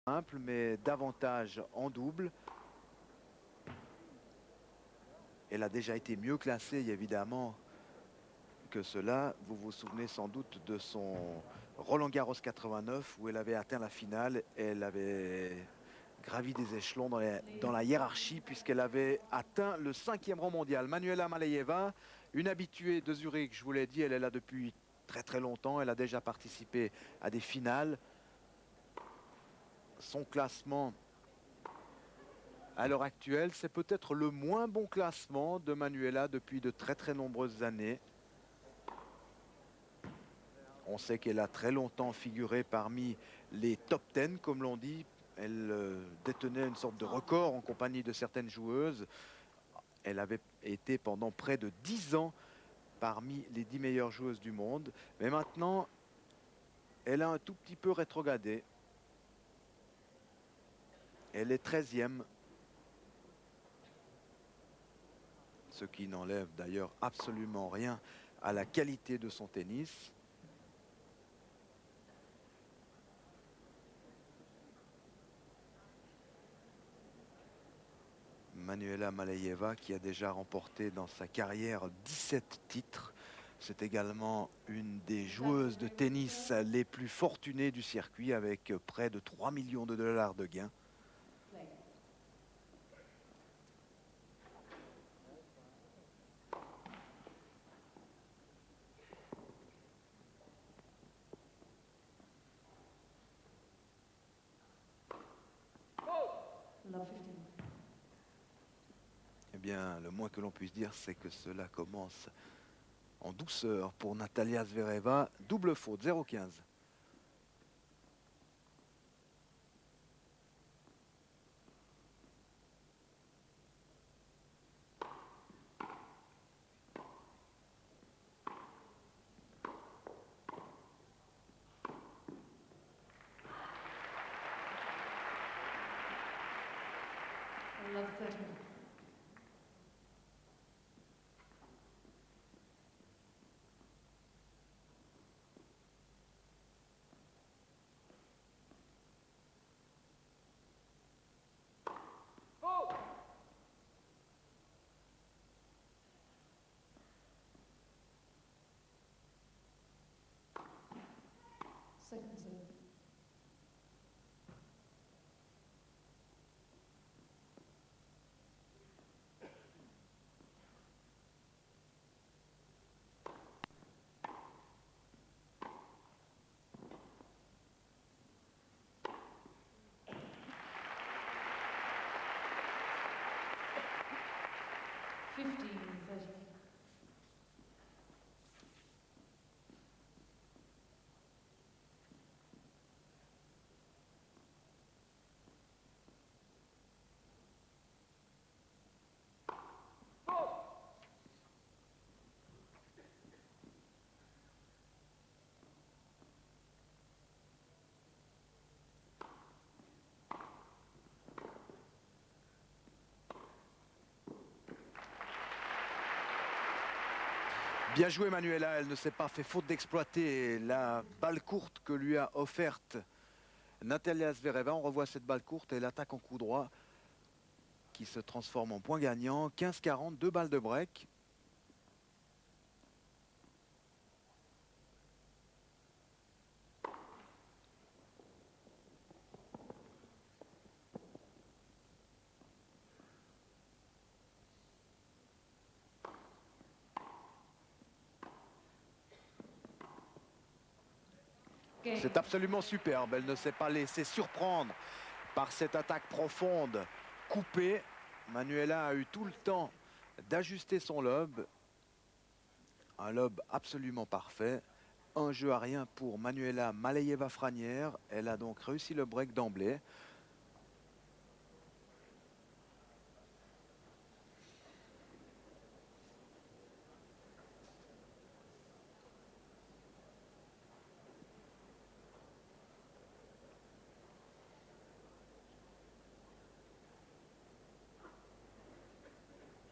simple, mais davantage en double. Elle a déjà été mieux classée, évidemment, que cela. Vous vous souvenez sans doute de son Roland-Garros 89, où elle avait atteint la finale. Elle avait gravi des échelons dans la hiérarchie, puisqu'elle avait atteint le 5e rang mondial. Manuela Maleyeva, une habituée de Zurich, je vous l'ai dit, elle est là depuis très très longtemps. Elle a déjà participé à des finales. Son classement à l'heure actuelle, c'est peut-être le moins bon classement de Manuela depuis de très très nombreuses années. On sait qu'elle a très longtemps figuré parmi les top 10, comme l'on dit. Elle détenait une sorte de record en compagnie de certaines joueuses. Elle avait été pendant près de 10 ans parmi les 10 meilleures joueuses du monde. Mais maintenant, elle a un tout petit peu rétrogradé. Elle est 13e. Ce qui n'enlève d'ailleurs absolument rien à la qualité de son tennis. Manuela Maleyeva qui a déjà remporté dans sa carrière 17 titres. C'est également une des joueuses de tennis les plus fortunées du circuit avec près de 3 millions de dollars de gains. Eh bien, le moins que l'on puisse dire, c'est que cela commence en douceur pour Natalia Zvereva. Double faute, 0-15. Bien joué Manuela, elle ne s'est pas fait faute d'exploiter la balle courte que lui a offerte Natalia Zvereva. On revoit cette balle courte et l'attaque en coup droit qui se transforme en point gagnant. 15-40, 2 balles de break. C'est absolument superbe. Elle ne s'est pas laissée surprendre par cette attaque profonde coupée. Manuela a eu tout le temps d'ajuster son lob. Un lob absolument parfait. Un jeu à rien pour Manuela Maleyeva-Franière. Elle a donc réussi le break d'emblée.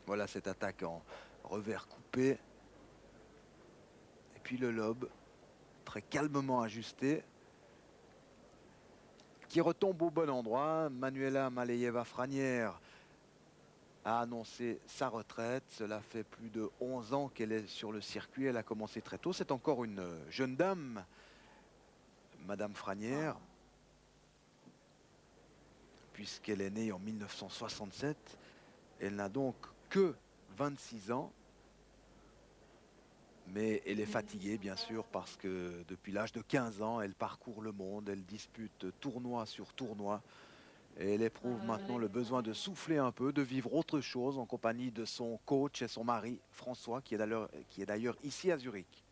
Voilà cette attaque en revers coupé. Et puis le lob, très calmement ajusté. qui retombe au bon endroit. Manuela Maleyeva-Franière a annoncé sa retraite. Cela fait plus de 11 ans qu'elle est sur le circuit. Elle a commencé très tôt. C'est encore une jeune dame, Madame Franière, puisqu'elle est née en 1967. Elle n'a donc que 26 ans. Mais elle est fatiguée, bien sûr, parce que depuis l'âge de 15 ans, elle parcourt le monde, elle dispute tournoi sur tournoi. Et elle éprouve maintenant le besoin de souffler un peu, de vivre autre chose en compagnie de son coach et son mari, François, qui est d'ailleurs ici à Zurich.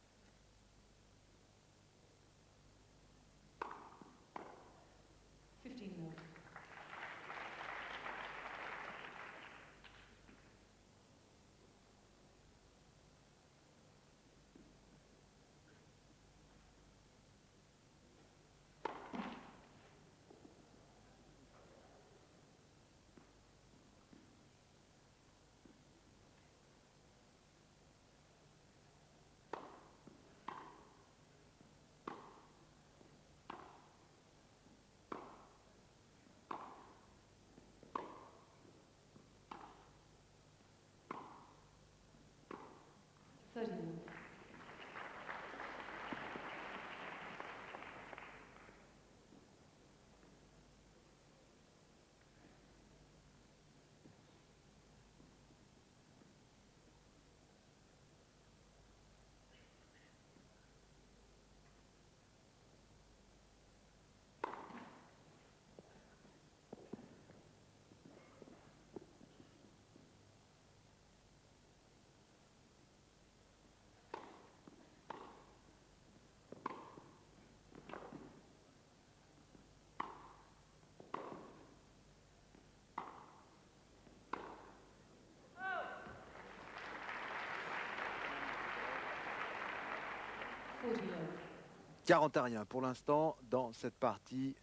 Audio. 40-rien pour l'instant dans cette partie.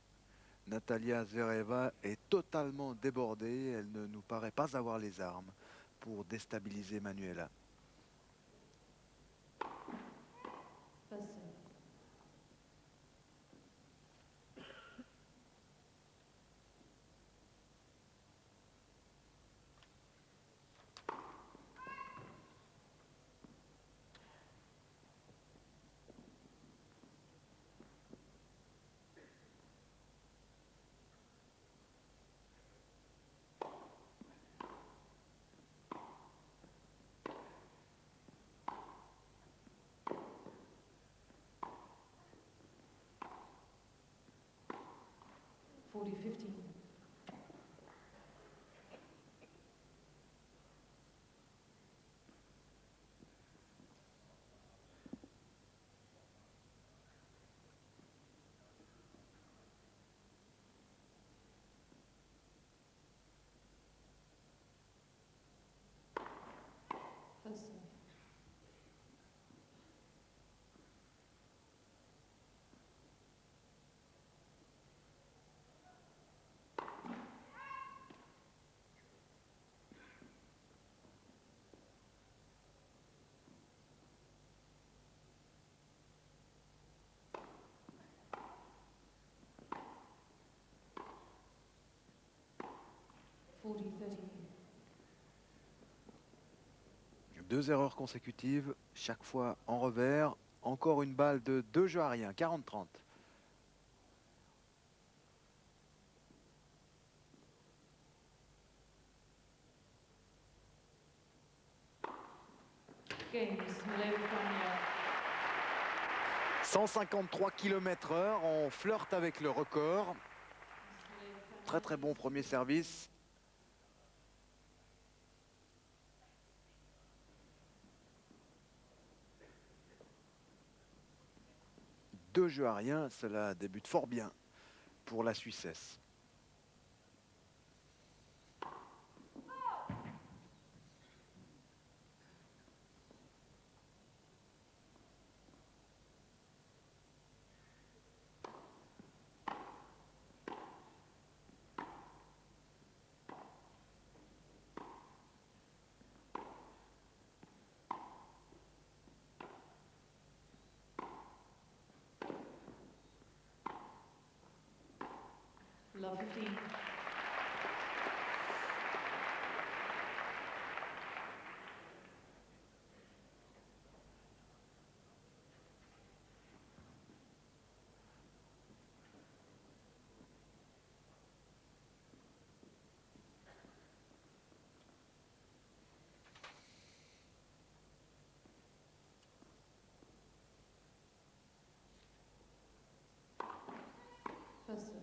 Natalia Zvereva est totalement débordée. Elle ne nous paraît pas avoir les armes pour déstabiliser Manuela. Person. Forty 15. Person. Forty 30. Deux erreurs consécutives, chaque fois en revers. Encore une balle de 2 jeux à rien, 40-30. Games. Malay Franier. 153 km/h, on flirte avec le record. Très très bon premier service. Deux jeux à rien, cela débute fort bien pour la Suissesse. love 15. First serve.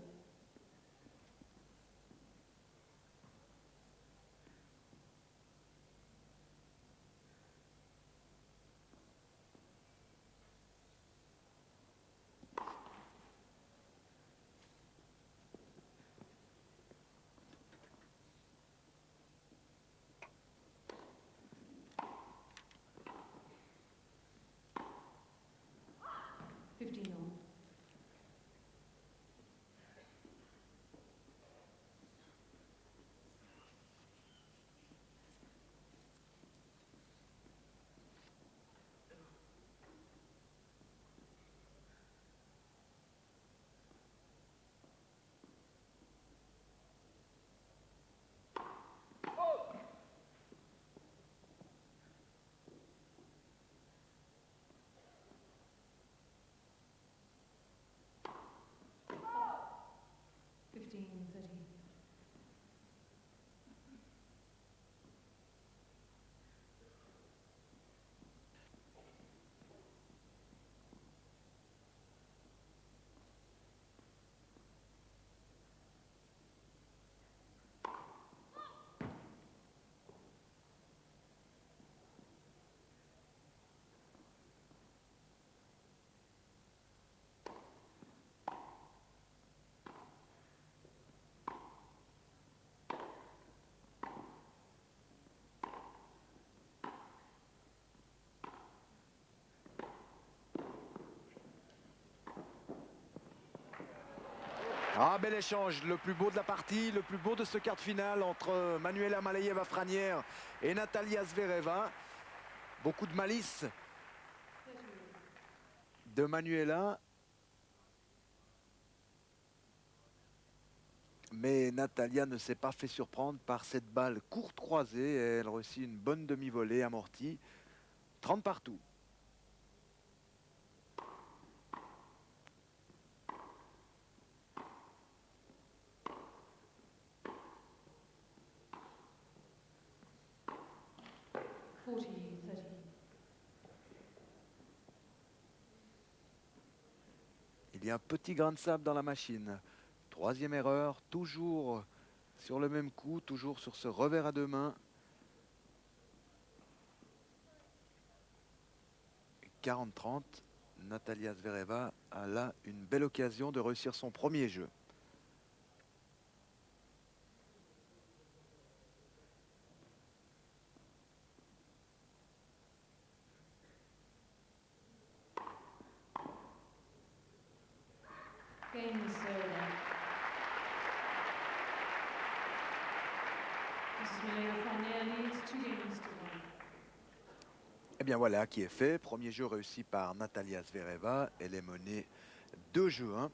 Fifteen all. Fifteen 30. Ah, bel échange, le plus beau de la partie, le plus beau de ce quart de finale entre Manuela Maleyeva-Franière et Natalia Zvereva. Beaucoup de malice 30. de Manuela. Mais Natalia ne s'est pas fait surprendre par cette balle courte croisée. Elle réussit une bonne demi-volée amortie. 30 partout. Il y a un petit grain de sable dans la machine. Troisième erreur, toujours sur le même coup, toujours sur ce revers à deux mains. 40-30, Natalia Zvereva a là une belle occasion de réussir son premier jeu. Game is over. Mrs. Maleyeva-Franière leads 2 games to 1. Et bien voilà qui est fait. Premier jeu réussi par Natalia Zvereva. Elle est menée 2-1.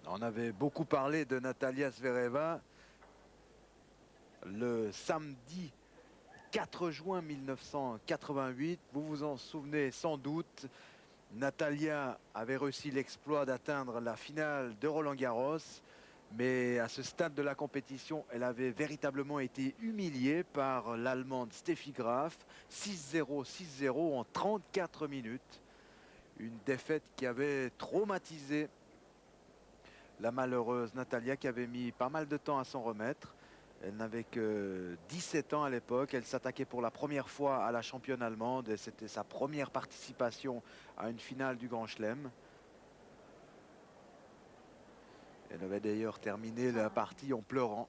On avait beaucoup parlé de Natalia Zvereva le samedi 4 juin 1988. Vous vous en souvenez sans doute. Natalia avait réussi l'exploit d'atteindre la finale de Roland-Garros. Mais à ce stade de la compétition, elle avait véritablement été humiliée par l'Allemande Steffi Graf. 6-0, 6-0 en 34 minutes. Une défaite qui avait traumatisé la malheureuse Natalia, qui avait mis pas mal de temps à s'en remettre. Elle n'avait que 17 ans à l'époque. Elle s'attaquait pour la première fois à la championne allemande et c'était sa première participation à une finale du Grand Chelem. Elle avait d'ailleurs terminé la partie en pleurant.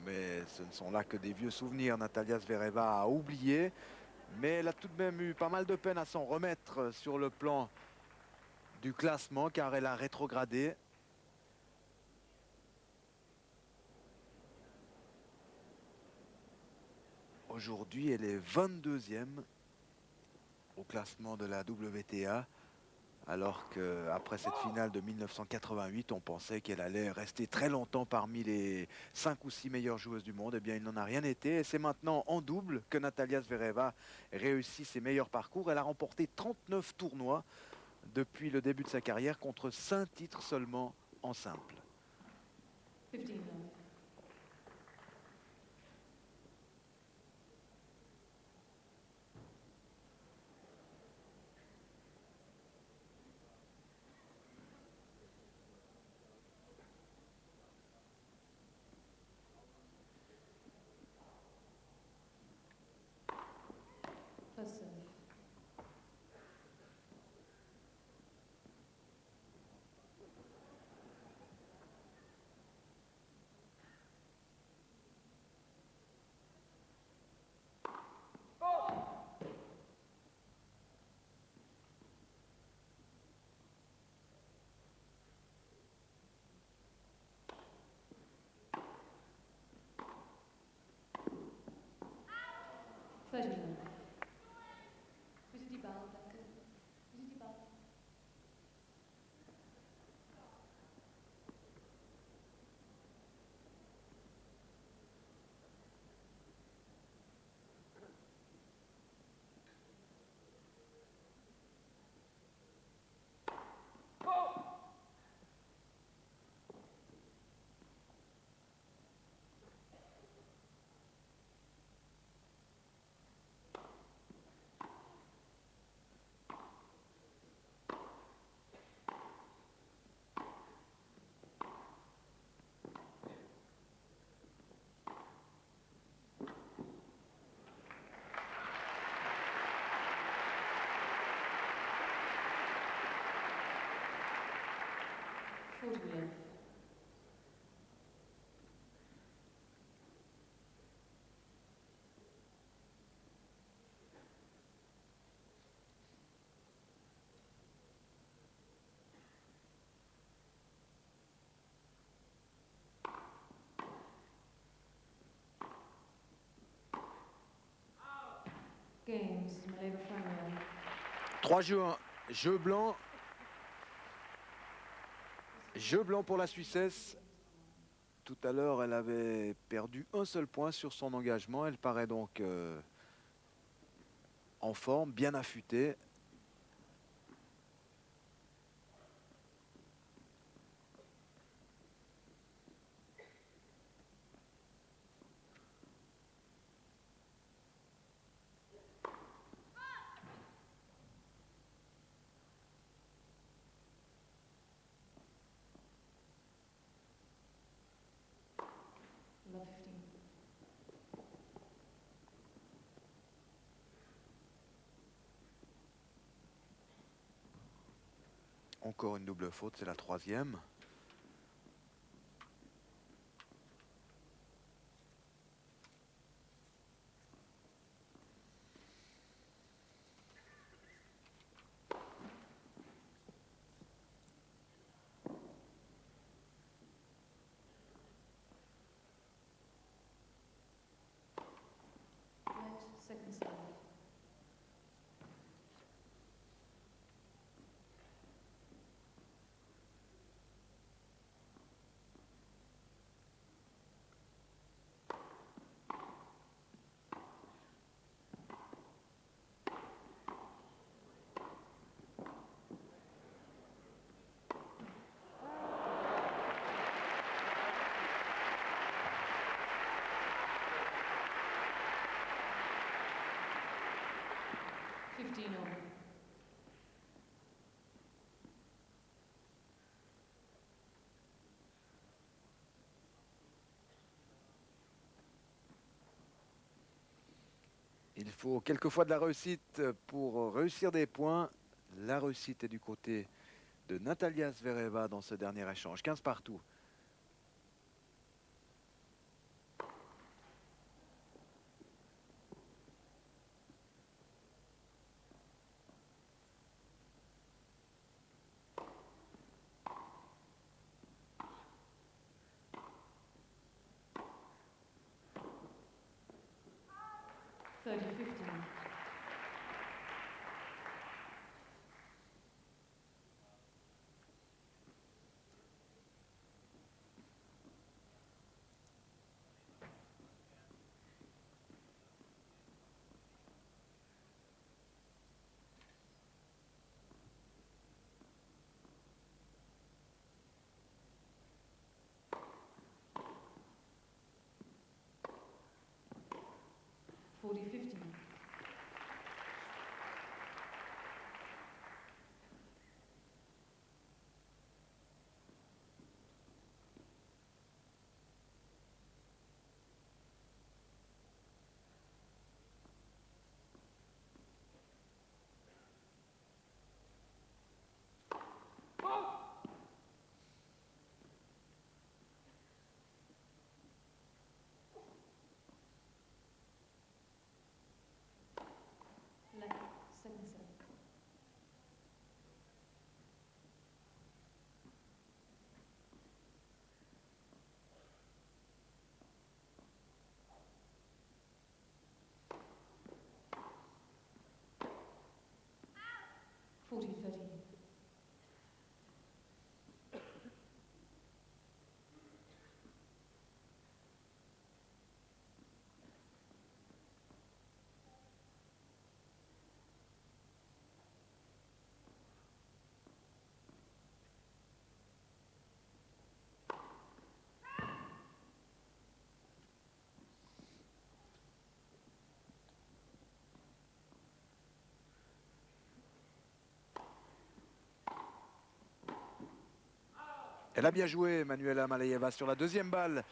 Mais ce ne sont là que des vieux souvenirs. Natalia Zvereva a oublié. Mais elle a tout de même eu pas mal de peine à s'en remettre sur le plan du classement car elle a rétrogradé. Aujourd'hui, elle est 22e au classement de la WTA, alors qu'après cette finale de 1988, on pensait qu'elle allait rester très longtemps parmi les 5 ou 6 meilleures joueuses du monde. Eh bien, il n'en a rien été. Et c'est maintenant en double que Natalia Zvereva réussit ses meilleurs parcours. Elle a remporté 39 tournois depuis le début de sa carrière contre 5 titres seulement en simple. 15 love. First serve. Thirty love. Visiti ball, danke. Visiti ball. Forty love. Games, Maleva Franwell. 3 jeux, 1. Jeu blanc. Jeu blanc pour la Suissesse. Tout à l'heure, elle avait perdu un seul point sur son engagement. Elle paraît donc en forme, bien affûtée. Love 15. Encore une double faute, c'est la 3e. Right, second serve. Fifteen over. Il faut quelquefois de la réussite pour réussir des points. La réussite est du côté de Natalia Zvereva dans ce dernier échange. 15 partout. 30-15. Left 7-7. Forty 30. Elle a bien joué, Manuela Malayeva, sur la deuxième balle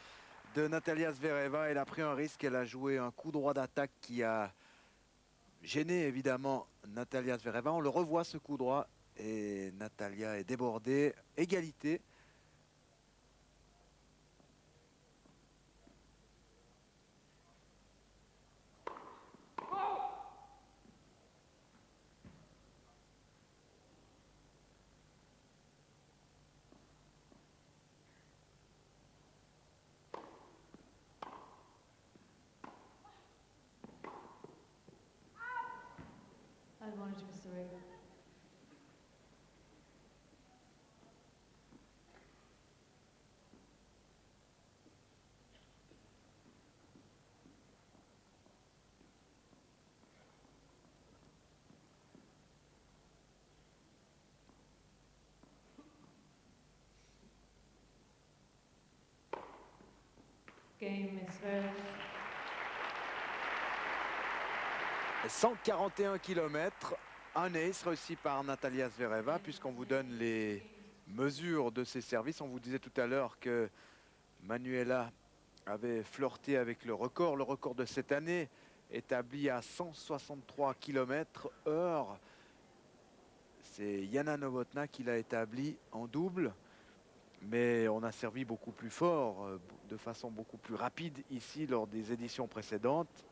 de Natalia Zvereva. Elle a pris un risque, elle a joué un coup droit d'attaque qui a gêné évidemment Natalia Zvereva. On le revoit ce coup droit et Natalia est débordée. Égalité. Advantage for Serena. Game is Zverev. 141 km, un ace réussi par Natalia Zvereva. Puisqu'on vous donne les mesures de ses services, on vous disait tout à l'heure que Manuela avait flirté avec le record de cette année, établi à 163 km/h. C'est Yana Novotná qui l'a établi en double, mais on a servi beaucoup plus fort, de façon beaucoup plus rapide ici lors des éditions précédentes.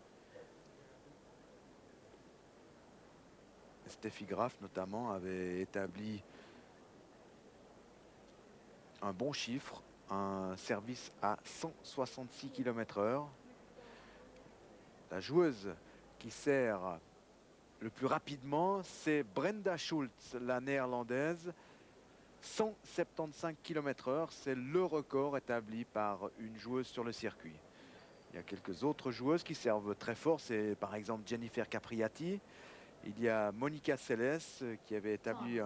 Steffi Graf notamment avait établi un bon chiffre, un service à 166 km/h. La joueuse qui sert le plus rapidement, c'est Brenda Schultz, la néerlandaise. 175 km/h, c'est le record établi par une joueuse sur le circuit. Il y a quelques autres joueuses qui servent très fort, c'est par exemple Jennifer Capriati. Il y a Monica Seles qui avait établi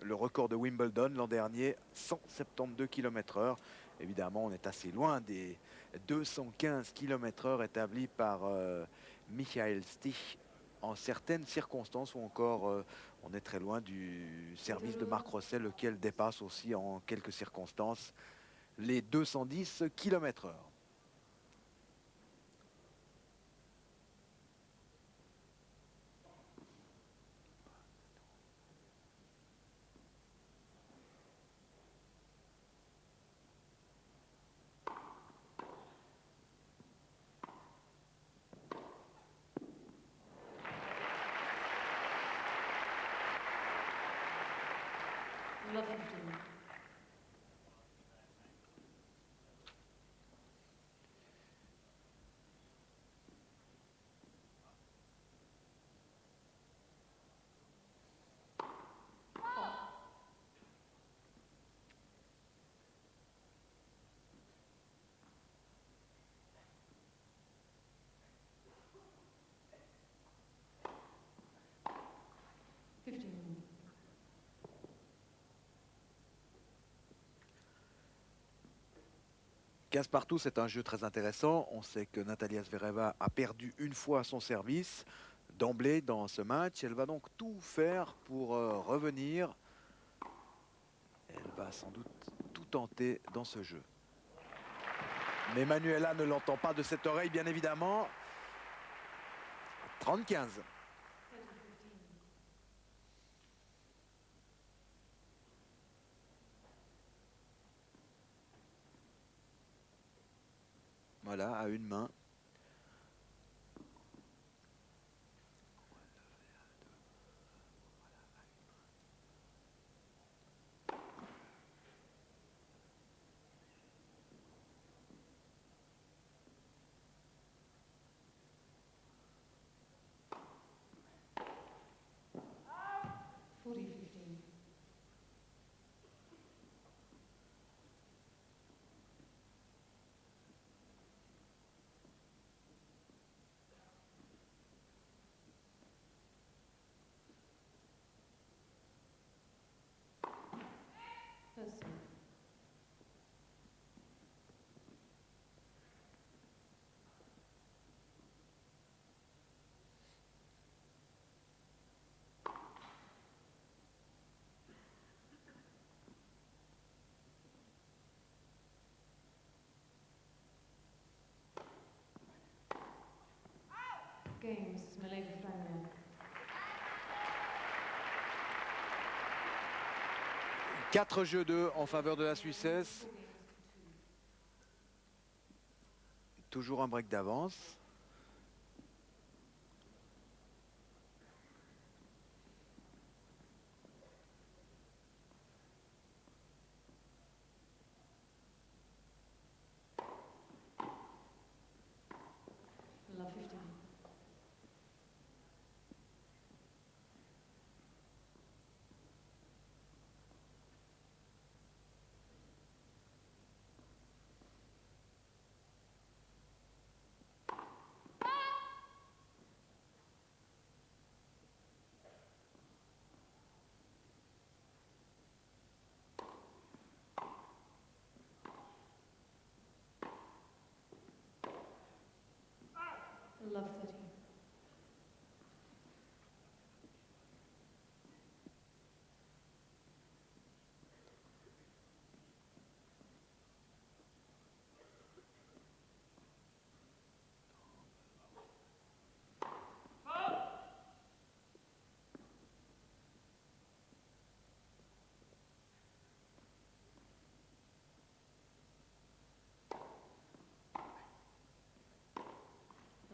le record de Wimbledon l'an dernier, 172 km/h. Évidemment, on est assez loin des 215 km/h établis par Michael Stich en certaines circonstances, ou encore on est très loin du service de Marc Rosset, lequel dépasse aussi en quelques circonstances les 210 km/h. Love 15. 15 partout, c'est un jeu très intéressant. On sait que Natalia Zvereva a perdu une fois son service d'emblée dans ce match. Elle va donc tout faire pour revenir. Elle va sans doute tout tenter dans ce jeu. Mais Manuela ne l'entend pas de cette oreille, bien évidemment. 30-15. Voilà, à une main. Person. Game, Mrs. Maleva Fragner. 4 jeux 2 en faveur de la Suissesse. Toujours un break d'avance. Love 15. Love 13.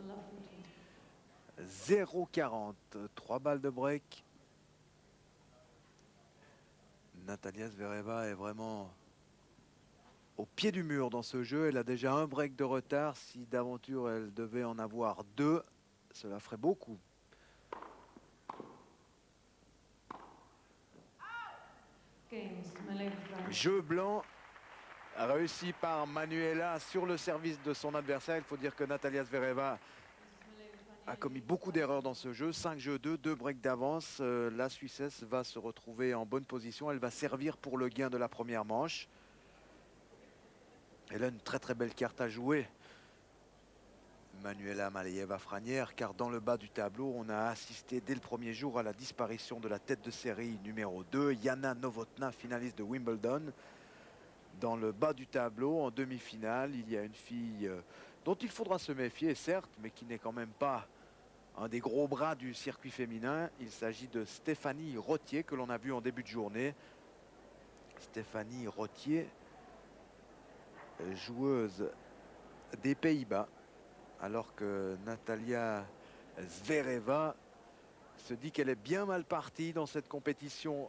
Love 14. 0,40. 3 balles de break. Natalia Zvereva est vraiment au pied du mur dans ce jeu. Elle a déjà un break de retard. Si d'aventure elle devait en avoir 2, cela ferait beaucoup. Game, Mrs. Maleva Fragner. Jeu blanc réussi par Manuela sur le service de son adversaire. Il faut dire que Natalia Zvereva a commis beaucoup d'erreurs dans ce jeu. 5 jeux 2, 2 breaks d'avance. La Suissesse va se retrouver en bonne position. Elle va servir pour le gain de la première manche. Elle a une très très belle carte à jouer, Manuela Maleva-Fragner, car dans le bas du tableau, on a assisté dès le premier jour à la disparition de la tête de série numéro 2, Jana Novotná, finaliste de Wimbledon. Dans le bas du tableau, en demi-finale, il y a une fille dont il faudra se méfier, certes, mais qui n'est quand même pas un des gros bras du circuit féminin. Il s'agit de Stéphanie Rottier, que l'on a vu en début de journée. Stéphanie Rottier, joueuse des Pays-Bas, alors que Natalia Zvereva se dit qu'elle est bien mal partie dans cette compétition,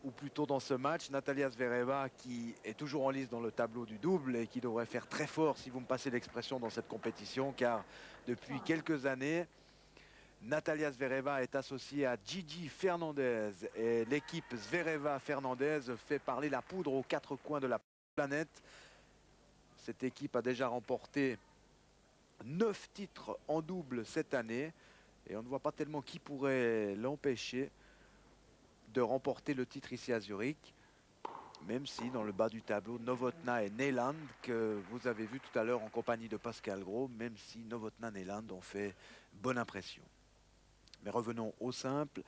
ou plutôt dans ce match. Natalia Zvereva qui est toujours en lice dans le tableau du double et qui devrait faire très fort, si vous me passez l'expression, dans cette compétition, car depuis quelques années, Natalia Zvereva est associée à Gigi Fernandez et l'équipe Zvereva-Fernandez fait parler la poudre aux 4 coins de la planète. Cette équipe a déjà remporté 9 titres en double cette année et on ne voit pas tellement qui pourrait l'empêcher de remporter le titre ici à Zurich. Même si dans le bas du tableau, Novotná et Neyland, que vous avez vu tout à l'heure en compagnie de Pascal Gros, même si Novotná et Neyland ont fait bonne impression. Mais revenons au simple.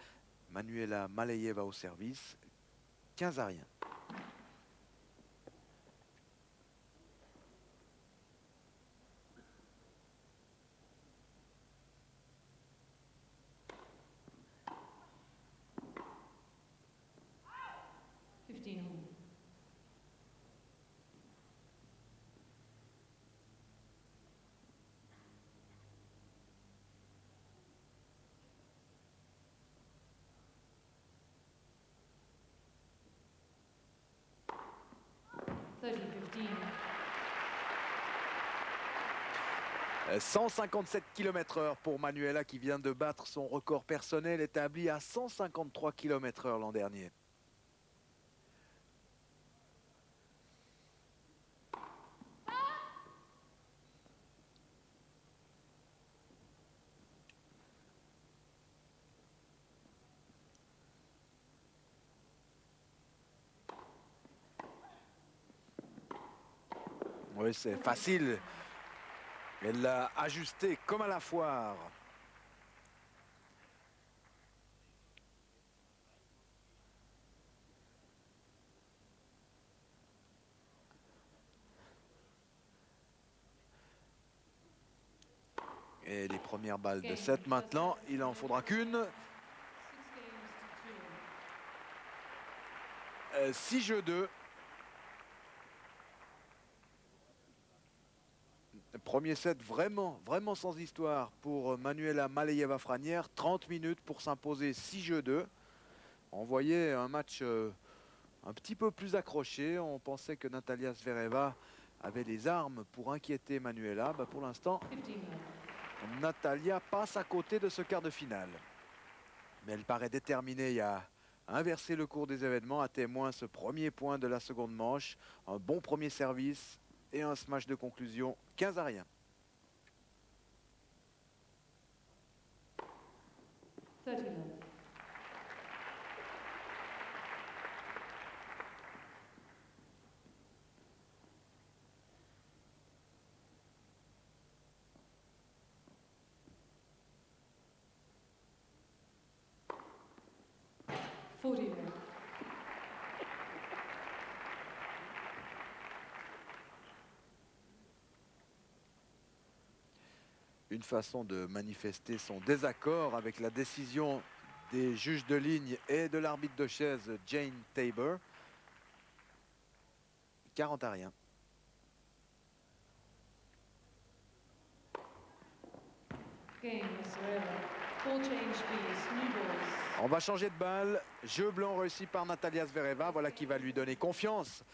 Manuela Maleyeva au service, 15-rien. Home. « 157 km/h pour Manuela qui vient de battre son record personnel établi à 153 km/h l'an dernier. Oui, c'est facile. Elle l'a ajusté comme à la foire. Et les premières balles de 7 maintenant, il n'en faudra qu'une. 6 jeux 2. Premier set vraiment sans histoire pour Manuela Maleyeva-Franière. 30 minutes pour s'imposer 6 jeux 2. On voyait un match un petit peu plus accroché. On pensait que Natalia Zvereva avait les armes pour inquiéter Manuela. Pour l'instant, Natalia passe à côté de ce quart de finale. Mais elle paraît déterminée à inverser le cours des événements, à témoin ce premier point de la seconde manche. Un bon premier service et un smash de conclusion, 15-rien. Une façon de manifester son désaccord avec la décision des juges de ligne et de l'arbitre de chaise Jane Tabor. 40-rien. On va changer de balle. Jeu blanc réussi par Natalia Zvereva. Voilà qui va lui donner confiance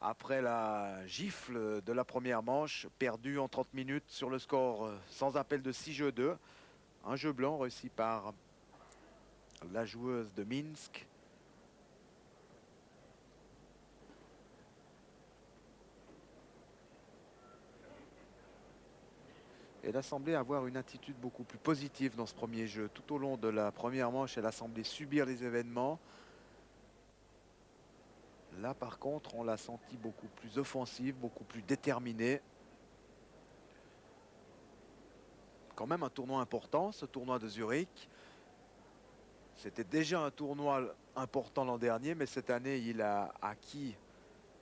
après la gifle de la première manche, perdue en 30 minutes sur le score sans appel de 6 jeux 2. Un jeu blanc réussi par la joueuse de Minsk. Elle a semblé avoir une attitude beaucoup plus positive dans ce premier jeu. Tout au long de la première manche, elle a semblé subir les événements. Là, par contre, on l'a senti beaucoup plus offensive, beaucoup plus déterminée. Quand même un tournoi important, ce tournoi de Zurich. C'était déjà un tournoi important l'an dernier, mais cette année, il a acquis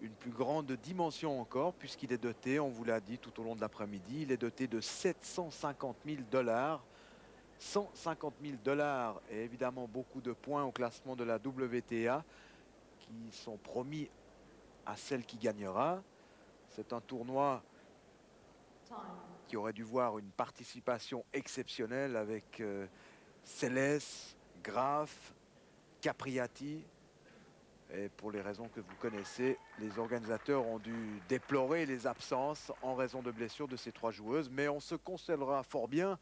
une plus grande dimension encore, puisqu'il est doté, on vous l'a dit tout au long de l'après-midi, il est doté de 750 000 $. 150 000 $ et évidemment beaucoup de points au classement de la WTA qui sont promis à celle qui gagnera. C'est un tournoi qui aurait dû voir une participation exceptionnelle avec Seles, Graf, Capriati. Et pour les raisons que vous connaissez, les organisateurs ont dû déplorer les absences en raison de blessures de ces trois joueuses. Mais on se consolera fort bien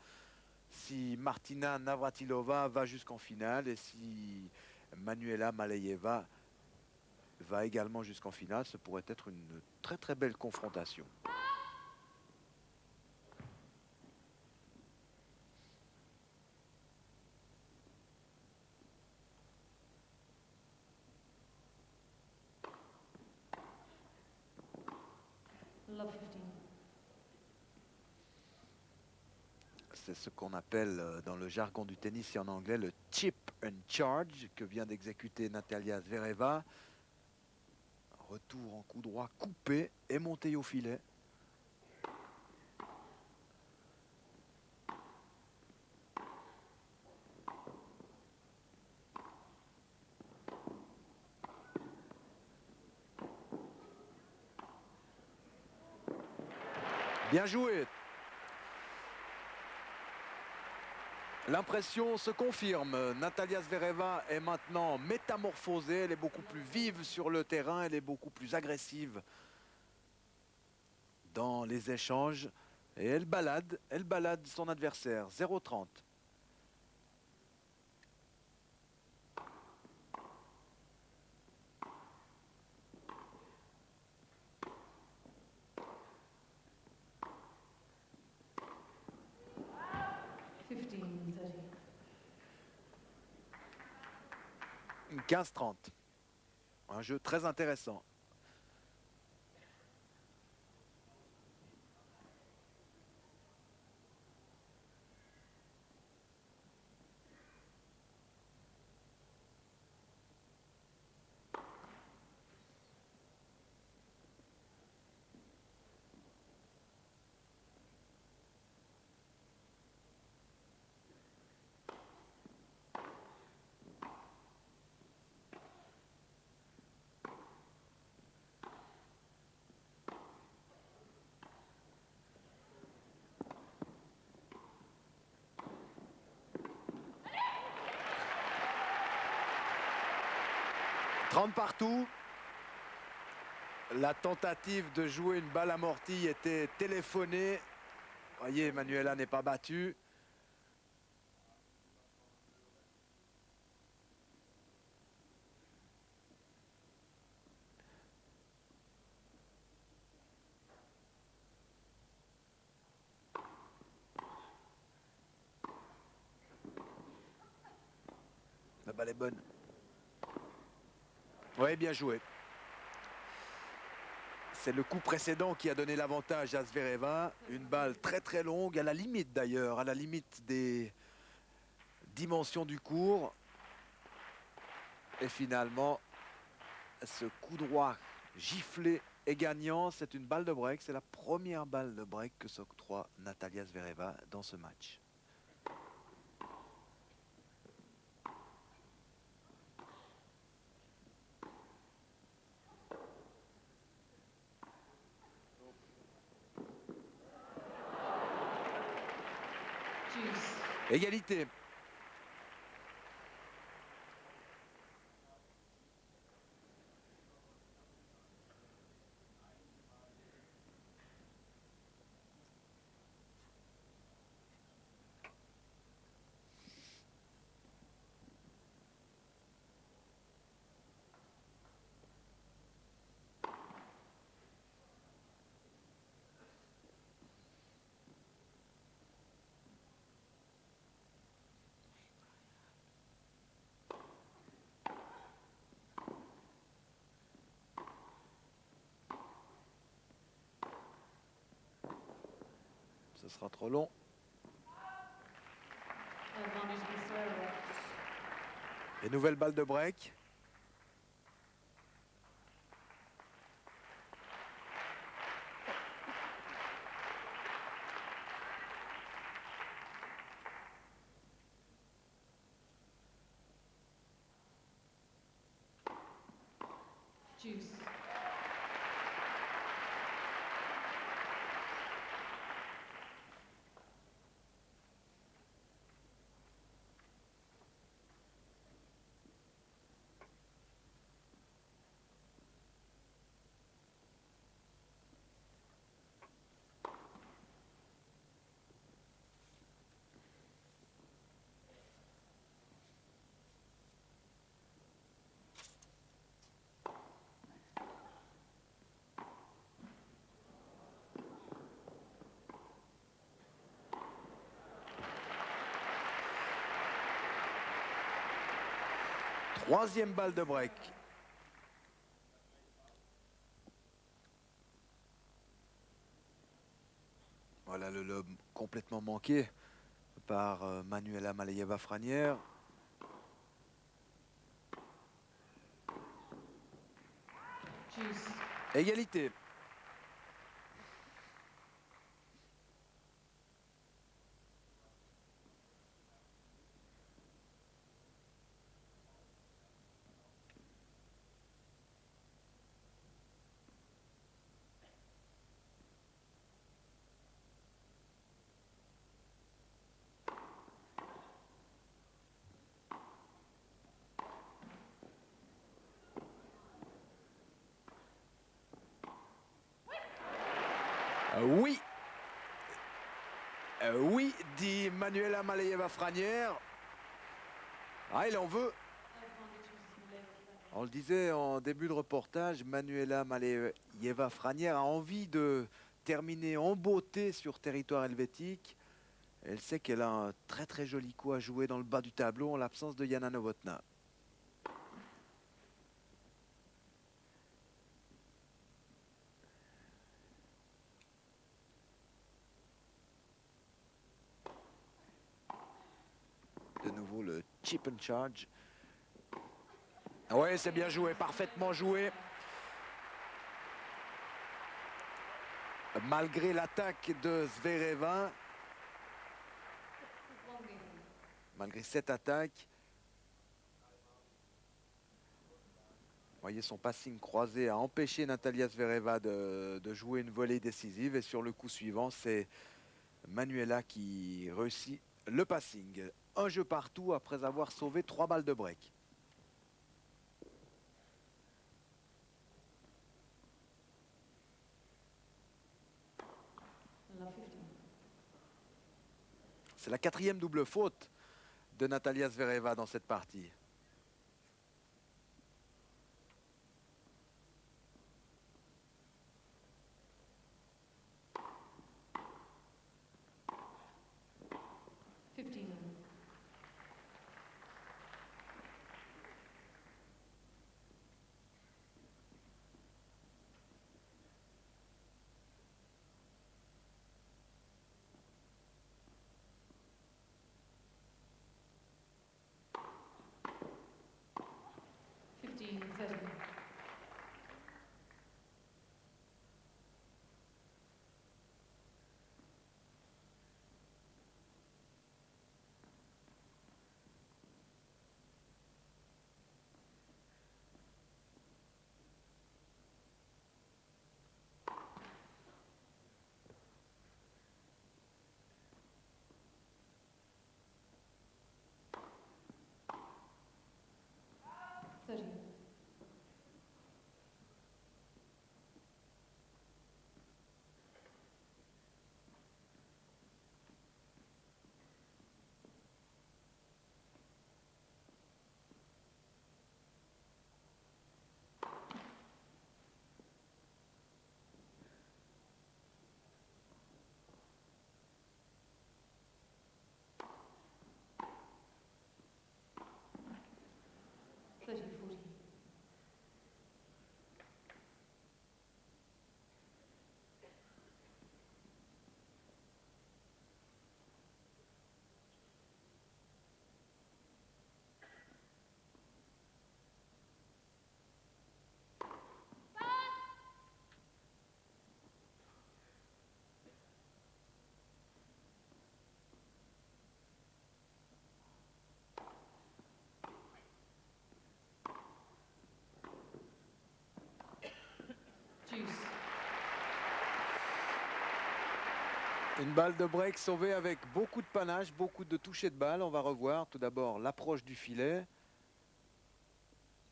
si Martina Navratilova va jusqu'en finale et si Manuela Maleyeva va également jusqu'en finale. Ce pourrait être une très belle confrontation. Love 15. C'est ce qu'on appelle dans le jargon du tennis et en anglais le chip and charge que vient d'exécuter Natalia Zvereva. Retour en coup droit coupé et monté au filet. Bien joué. L'impression se confirme. Natalia Zvereva est maintenant métamorphosée. Elle est beaucoup plus vive sur le terrain. Elle est beaucoup plus agressive dans les échanges. Et elle balade son adversaire. 0-30. $15.30. 15-30. Un jeu très intéressant. Partout. La tentative de jouer une balle amortie était téléphonée. Vous voyez, Manuela n'est pas battue. La balle est bonne. Oui, bien joué. C'est le coup précédent qui a donné l'avantage à Zvereva. Une balle très très longue, à la limite d'ailleurs, à la limite des dimensions du court. Et finalement, ce coup droit giflé est gagnant. C'est une balle de break. C'est la première balle de break que s'octroie Natalia Zvereva dans ce match. Égalité. Ce sera trop long. Et nouvelle balle de break. Juice. Troisième balle de break. le lob complètement manqué par Manuela Maleyeva-Franière. Juice. Égalité. Oui. Oui, dit Manuela Maleyeva-Franière. Ah, il en veut. On le disait en début de reportage, Manuela Maleyeva-Franière a envie de terminer en beauté sur territoire helvétique. Elle sait qu'elle a un très très joli coup à jouer dans le bas du tableau en l'absence de Jana Novotná. De nouveau le chip and charge. Oui, c'est bien joué, parfaitement joué. Malgré l'attaque de Zvereva, malgré cette attaque, voyez, son passing croisé a empêché Natalia Zvereva de jouer une volée décisive. Et sur le coup suivant, c'est Manuela qui réussit le passing. Un jeu partout après avoir sauvé 3 balles de break. C'est la 4e double faute de Natalia Zvereva dans cette partie. Une balle de break sauvée avec beaucoup de panache, beaucoup de toucher de balle. On va revoir tout d'abord l'approche du filet.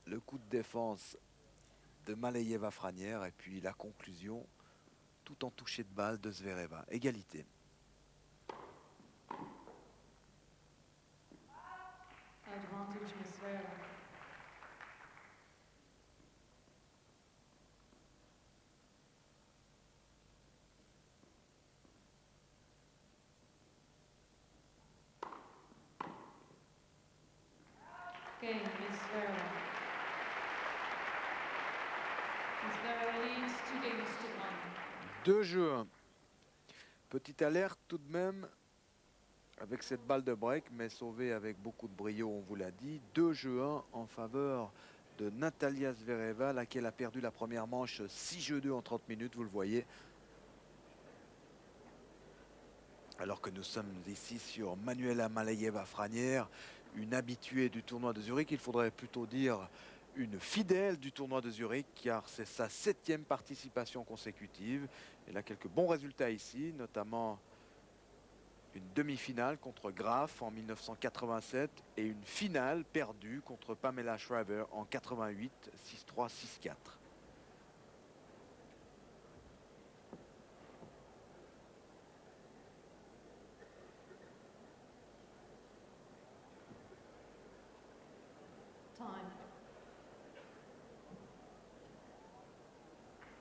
Le coup de défense de Maleyeva-Franière et puis la conclusion tout en toucher de balle de Zvereva. Égalité. Advantage, Miss Vera. Game, Miss Vera. Miss Vera leads 2 games to 1. 2 jeux Petite alerte tout de même avec cette balle de break, mais sauvée avec beaucoup de brio, on vous l'a dit. 2-1 en faveur de Natalia Zvereva, laquelle a perdu la première manche 6-2 en 30 minutes, vous le voyez. Alors que nous sommes ici sur Manuela Malayeva-Franière, une habituée du tournoi de Zurich. Il faudrait plutôt dire une fidèle du tournoi de Zurich, car c'est sa 7e participation consécutive. Elle a quelques bons résultats ici, notamment une demi-finale contre Graf en 1987 et une finale perdue contre Pamela Shriver en 88, 6-3, 6-4. Time.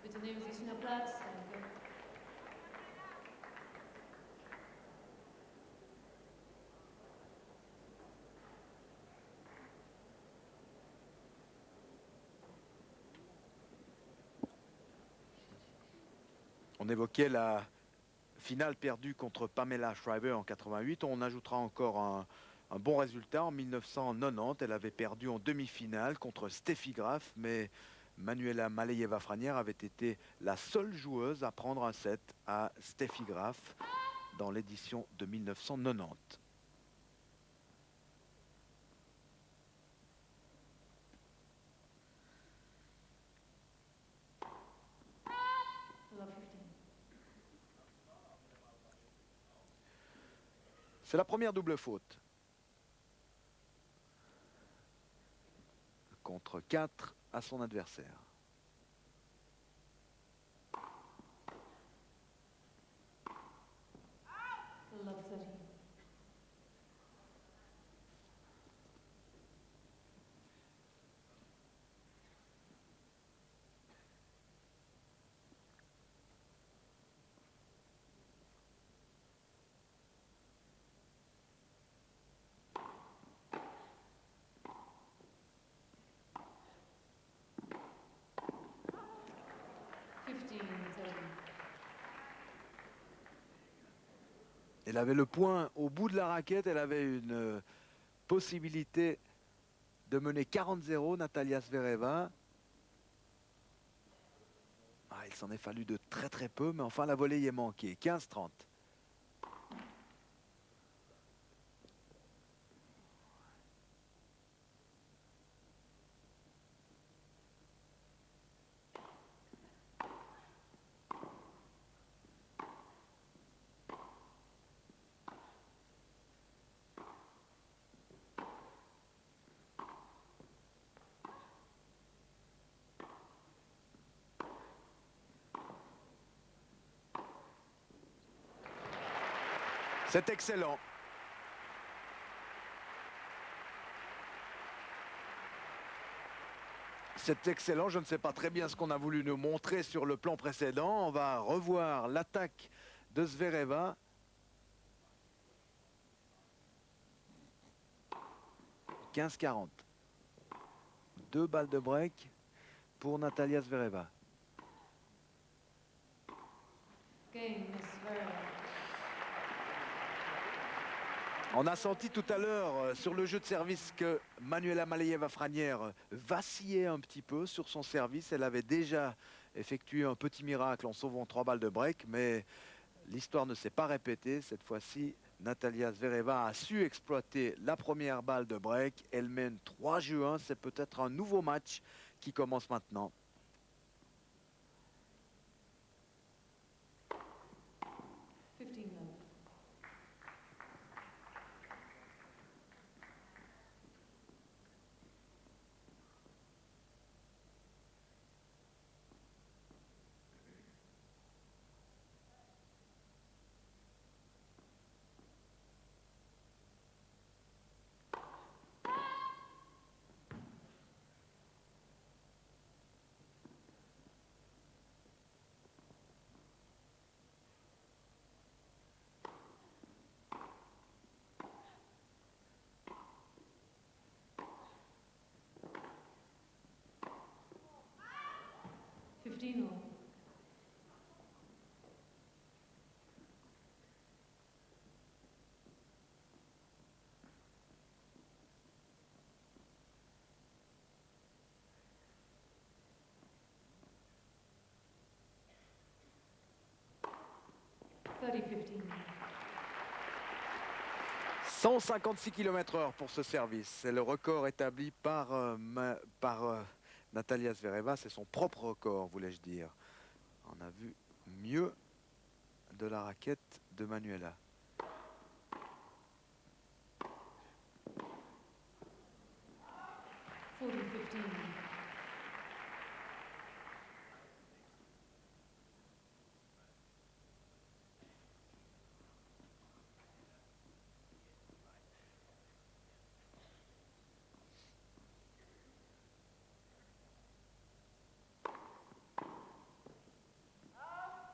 Bitte nehmen Sie schnell Platz. Danke. On évoquait la finale perdue contre Pamela Shriver en 88. On ajoutera encore un bon résultat. En 1990, elle avait perdu en demi-finale contre Steffi Graf, mais Manuela Malayeva-Franière avait été la seule joueuse à prendre un set à Steffi Graf dans l'édition de 1990. Love 15. C'est la première double faute. Contre 4 à son adversaire. Love 13. Elle avait le point au bout de la raquette. Elle avait une possibilité de mener 40-0, Natalia Zvereva. Il s'en est fallu de très très peu, mais enfin la volée y est manquée. 15-30. C'est excellent. C'est excellent. Je ne sais pas très bien ce qu'on a voulu nous montrer sur le plan précédent. On va revoir l'attaque de Zvereva. « 15-40. 2 balles de break pour Natalia Zvereva. Game, Miss Zvereva. On a senti tout à l'heure sur le jeu de service que Manuela Malayeva-Franière vacillait un petit peu sur son service. Elle avait déjà effectué un petit miracle en sauvant 3 balles de break, mais l'histoire ne s'est pas répétée. Cette fois-ci, Natalia Zvereva a su exploiter la première balle de break. Elle mène 3-1. C'est peut-être un nouveau match qui commence maintenant. 156 km/h pour ce service. C'est le record établi par Natalia Zvereva. C'est son propre record, voulais-je dire. On a vu mieux de la raquette de Manuela.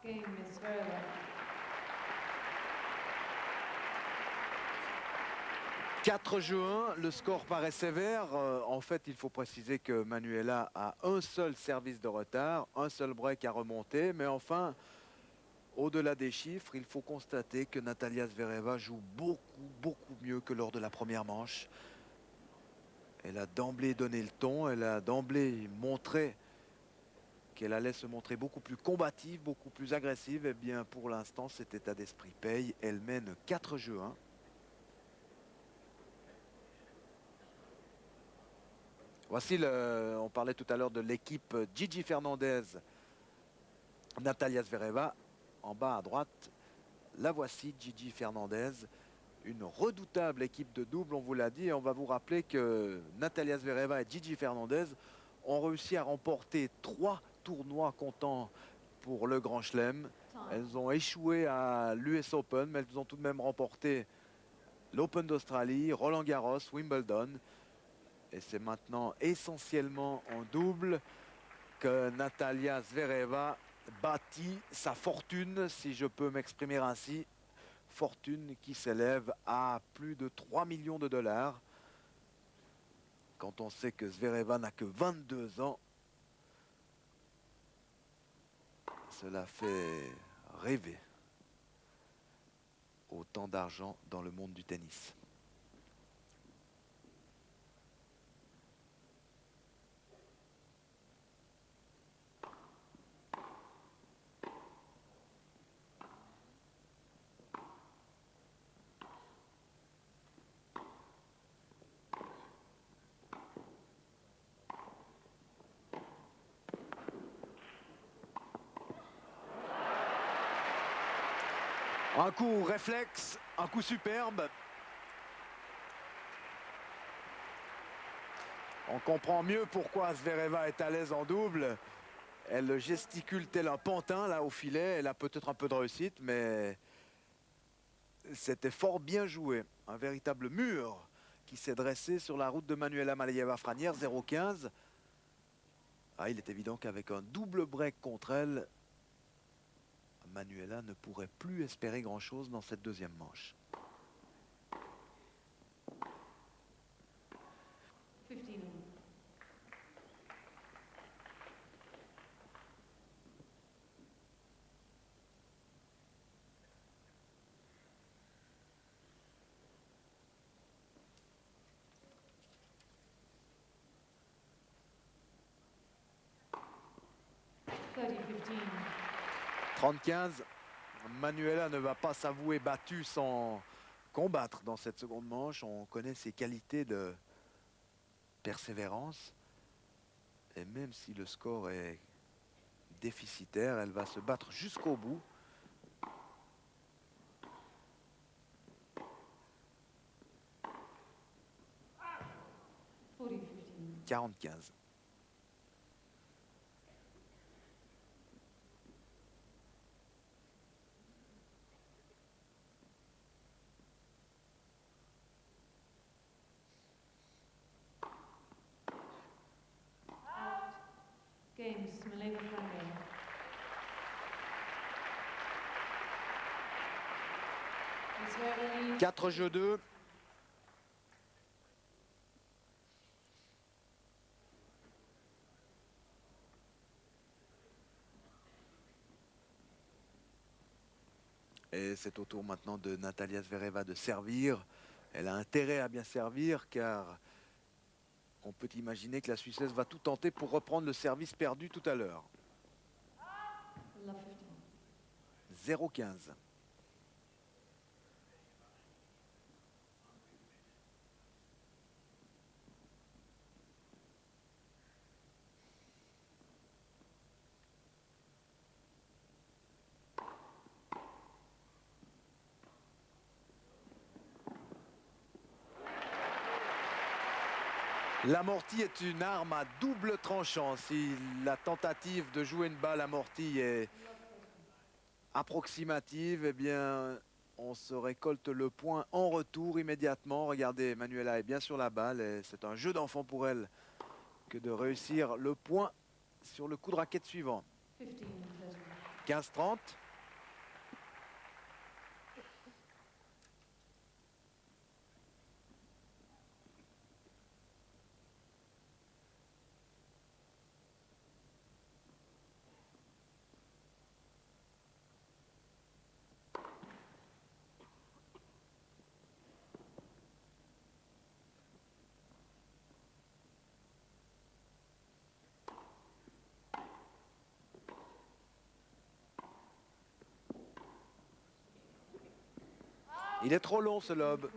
Game is Zvereva. 4 jeux 1, le score paraît sévère. En fait, il faut préciser que Manuela a un seul service de retard, un seul break à remonter. Mais enfin, au-delà des chiffres, il faut constater que Natalia Zvereva joue beaucoup mieux que lors de la première manche. Elle a d'emblée donné le ton, elle a d'emblée montré qu'elle allait se montrer beaucoup plus combative, beaucoup plus agressive. Eh bien, pour l'instant, cet état d'esprit paye. Elle mène 4 jeux 1. Voici, on parlait tout à l'heure de l'équipe Gigi Fernandez, Natalia Zvereva. En bas à droite, la voici, Gigi Fernandez. Une redoutable équipe de double, on vous l'a dit. Et on va vous rappeler que Natalia Zvereva et Gigi Fernandez ont réussi à remporter 3 tournois comptant pour le Grand Chelem. Elles ont échoué à l'US Open, mais elles ont tout de même remporté l'Open d'Australie, Roland Garros, Wimbledon. Et c'est maintenant essentiellement en double que Natalia Zvereva bâtit sa fortune, si je peux m'exprimer ainsi. Fortune qui s'élève à plus de 3 millions de dollars. Quand on sait que Zvereva n'a que 22 ans, cela fait rêver. Autant d'argent dans le monde du tennis. Un coup réflexe, un coup superbe. On comprend mieux pourquoi Zvereva est à l'aise en double. Elle gesticule tel un pantin là au filet. Elle a peut-être un peu de réussite, mais c'était fort bien joué. Un véritable mur qui s'est dressé sur la route de Manuela Malieva-Franière, 0,15. Ah, il est évident qu'avec un double break contre elle, Manuela ne pourrait plus espérer grand-chose dans cette deuxième manche. 15. $30-15. 30-15. Manuela ne va pas s'avouer battue sans combattre dans cette seconde manche. On connaît ses qualités de persévérance. Et même si le score est déficitaire, elle va se battre jusqu'au bout. 40-15. Games, Malieva-Franière. Israeli. 4 jeux 2. Et c'est au tour maintenant de Natalia Zvereva de servir. Elle a intérêt à bien servir car on peut imaginer que la Suissesse va tout tenter pour reprendre le service perdu tout à l'heure. Love 15. 0,15. L'amorti est une arme à double tranchant. Si la tentative de jouer une balle amortie est approximative, eh bien, on se récolte le point en retour immédiatement. Regardez, Manuela est bien sur la balle et c'est un jeu d'enfant pour elle que de réussir le point sur le coup de raquette suivant. 15-30. Il est trop long ce lob.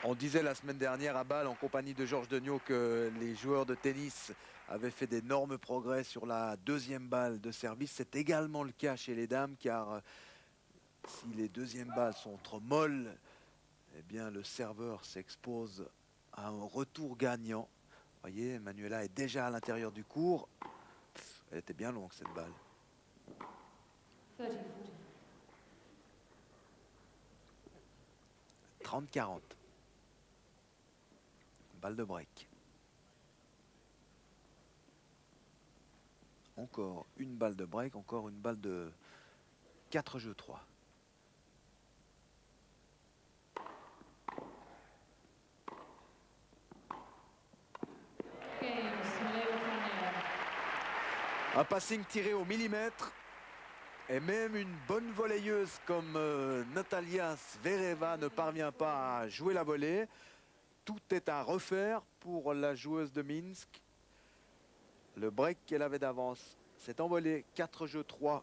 On disait la semaine dernière à Bâle en compagnie de Georges Degnaud que les joueurs de tennis avaient fait d'énormes progrès sur la deuxième balle de service. C'est également le cas chez les dames car si les deuxièmes balles sont trop molles, eh bien le serveur s'expose à un retour gagnant. Vous voyez, Manuela est déjà à l'intérieur du court. Elle était bien longue cette balle. 30-40. Balle de break. Encore une balle de break, encore une balle de 4 jeux 3. Un passing tiré au millimètre. Et même une bonne volleyeuse comme Natalia Zvereva ne parvient pas à jouer la volée. Tout est à refaire pour la joueuse de Minsk. Le break qu'elle avait d'avance s'est envolé, 4 jeux 3.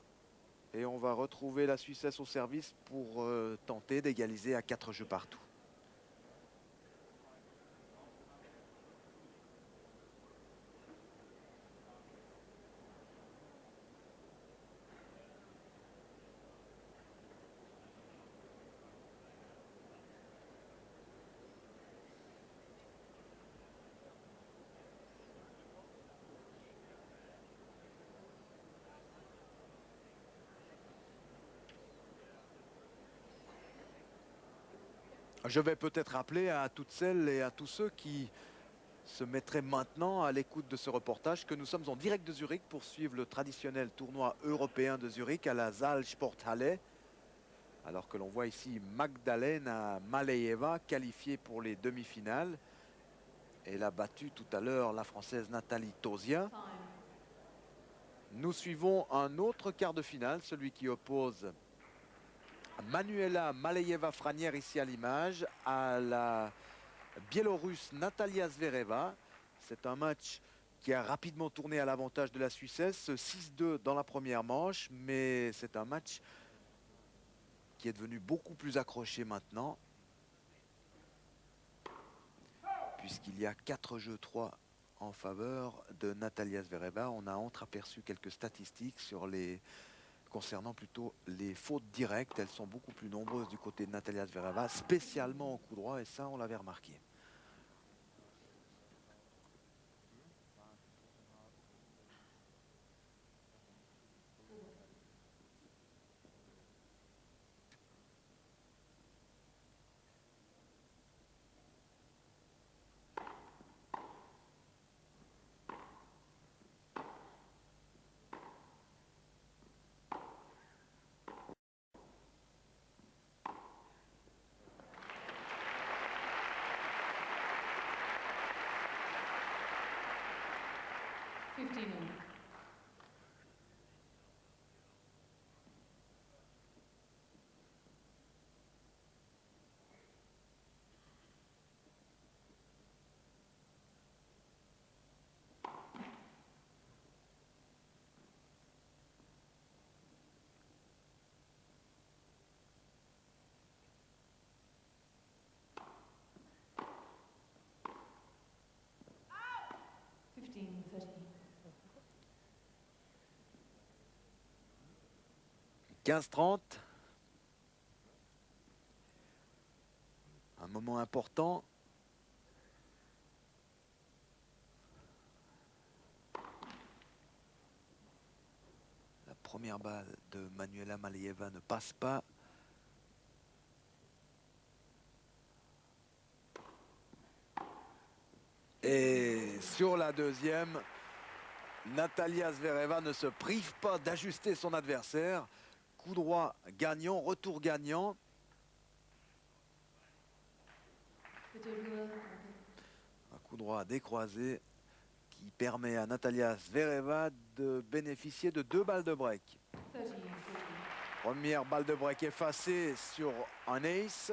Et on va retrouver la Suissesse au service pour tenter d'égaliser à 4 jeux partout. Je vais peut-être rappeler à toutes celles et à tous ceux qui se mettraient maintenant à l'écoute de ce reportage que nous sommes en direct de Zurich pour suivre le traditionnel tournoi européen de Zurich à la Saal Sporthalle. Alors que l'on voit ici Magdalena Maleyeva qualifiée pour les demi-finales. Elle a battu tout à l'heure la Française Nathalie Tauziat. Nous suivons un autre quart de finale, celui qui oppose Manuela Maleyeva-Franière ici à l'image à la Biélorusse Natalia Zvereva. C'est un match qui a rapidement tourné à l'avantage de la Suissesse, 6-2 dans la première manche, mais c'est un match qui est devenu beaucoup plus accroché maintenant, puisqu'il y a 4 jeux 3 en faveur de Natalia Zvereva. On a entreaperçu quelques statistiques sur concernant plutôt les fautes directes. Elles sont beaucoup plus nombreuses du côté de Natalia Zvereva, spécialement au coup droit, et ça, on l'avait remarqué. 15-30. Un moment important. La première balle de Manuela Malieva ne passe pas. Et sur la deuxième, Natalia Zvereva ne se prive pas d'ajuster son adversaire. Coup droit gagnant, retour gagnant. Un coup droit décroisé qui permet à Natalia Zvereva de bénéficier de 2 balles de break. Première balle de break effacée sur un ace.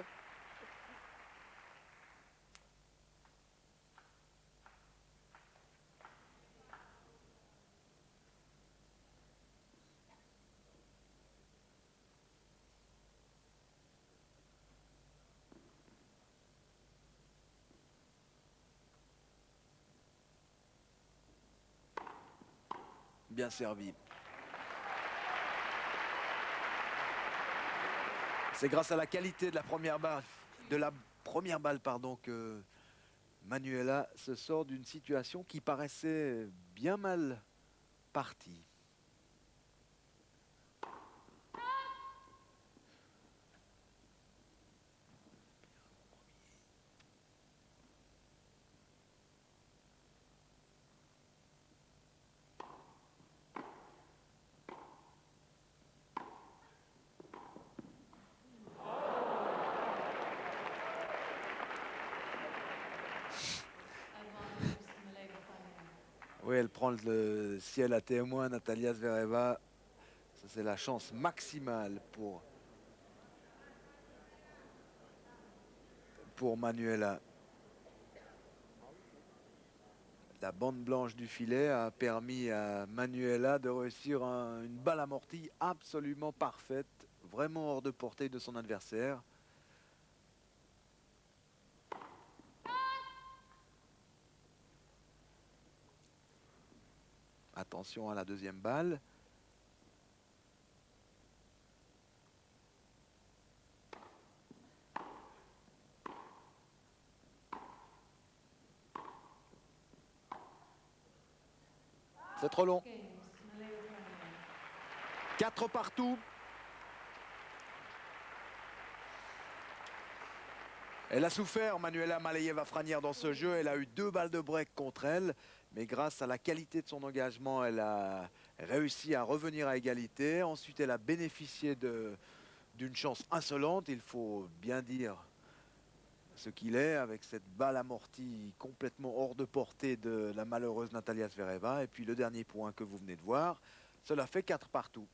Bien servi. C'est grâce à la qualité de la première balle, que Manuela se sort d'une situation qui paraissait bien mal partie. Oui, elle prend le ciel à témoin, Natalia Zvereva. Ça, c'est la chance maximale pour Manuela. La bande blanche du filet a permis à Manuela de réussir une balle amortie absolument parfaite, vraiment hors de portée de son adversaire. Attention à la deuxième balle. C'est trop long. 4 partout. Elle a souffert, Manuela Maleeva-Franière, dans ce jeu. Elle a eu 2 balles de break contre elle. Mais grâce à la qualité de son engagement, elle a réussi à revenir à égalité. Ensuite, elle a bénéficié d'une chance insolente, il faut bien dire ce qu'il est, avec cette balle amortie complètement hors de portée de la malheureuse Natalia Zvereva. Et puis le dernier point que vous venez de voir, cela fait 4 partout.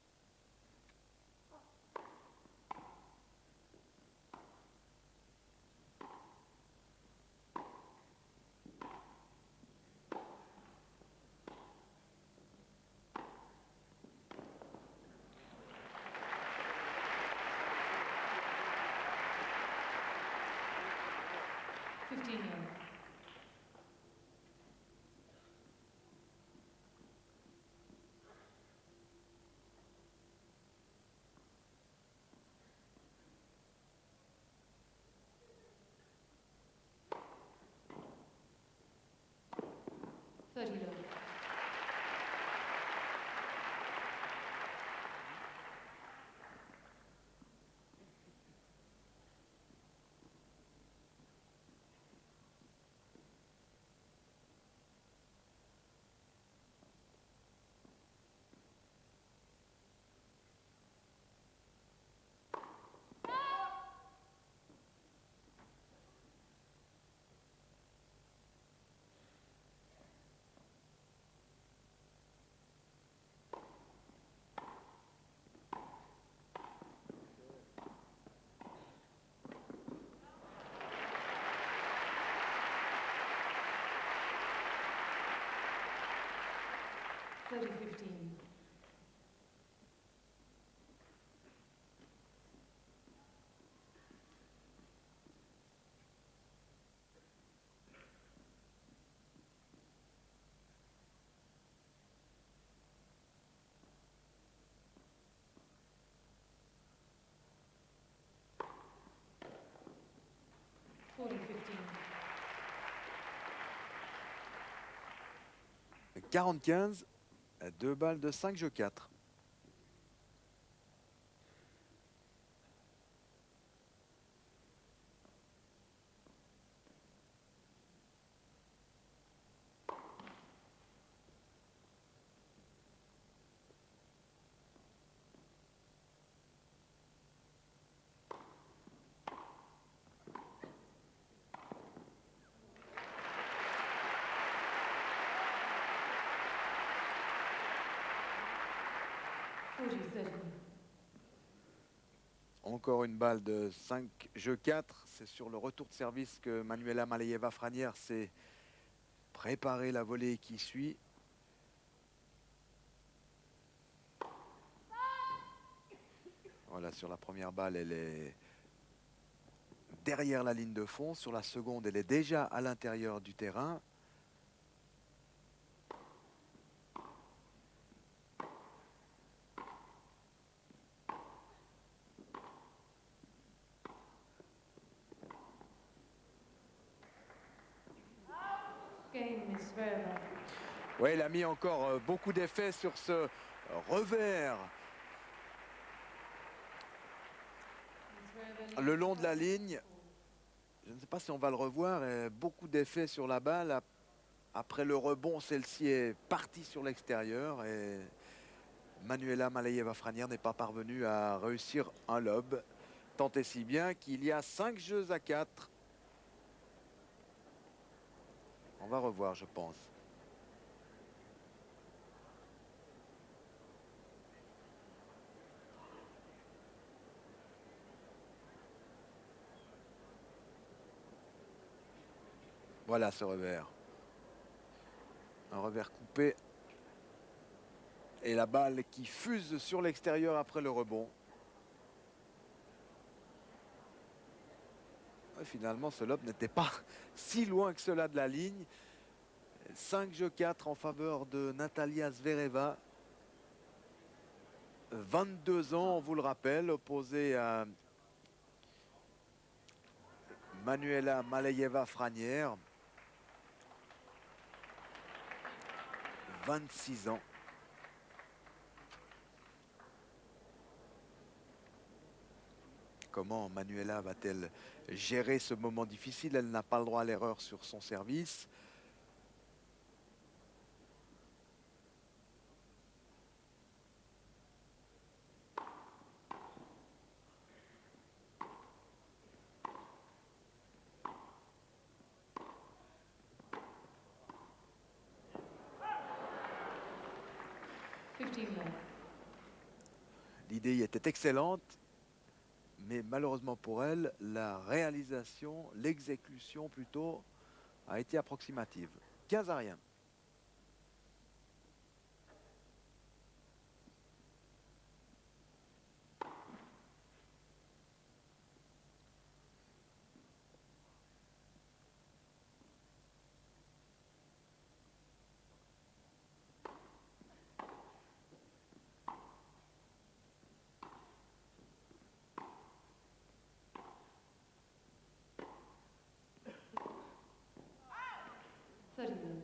40-15, 2 balles de 5 jeux 4. Encore une balle de 5 jeux 4. C'est sur le retour de service que Manuela Maleyeva-Franière s'est préparé la volée qui suit. Voilà, sur la première balle, elle est derrière la ligne de fond. Sur la seconde, elle est déjà à l'intérieur du terrain. Oui, il a mis encore beaucoup d'effets sur ce revers le long de la ligne. Je ne sais pas si on va le revoir. Beaucoup d'effets sur la balle. Après le rebond, celle-ci est partie sur l'extérieur et Manuela Maleyeva-Franière n'est pas parvenue à réussir un lob. Tant et si bien qu'il y a 5 jeux à 4. On va revoir, je pense. Voilà ce revers. Un revers coupé. Et la balle qui fuse sur l'extérieur après le rebond. Et finalement, ce lob n'était pas si loin que cela de la ligne. 5 jeux 4 en faveur de Natalia Zvereva. 22 ans, on vous le rappelle, opposée à Manuela Maleyeva-Franière. 26 ans. Comment Manuela va-t-elle gérer ce moment difficile? Elle n'a pas le droit à l'erreur sur son service. L'idée était excellente, mais malheureusement pour elle, la réalisation, l'exécution plutôt, a été approximative. 15-rien. Thirty.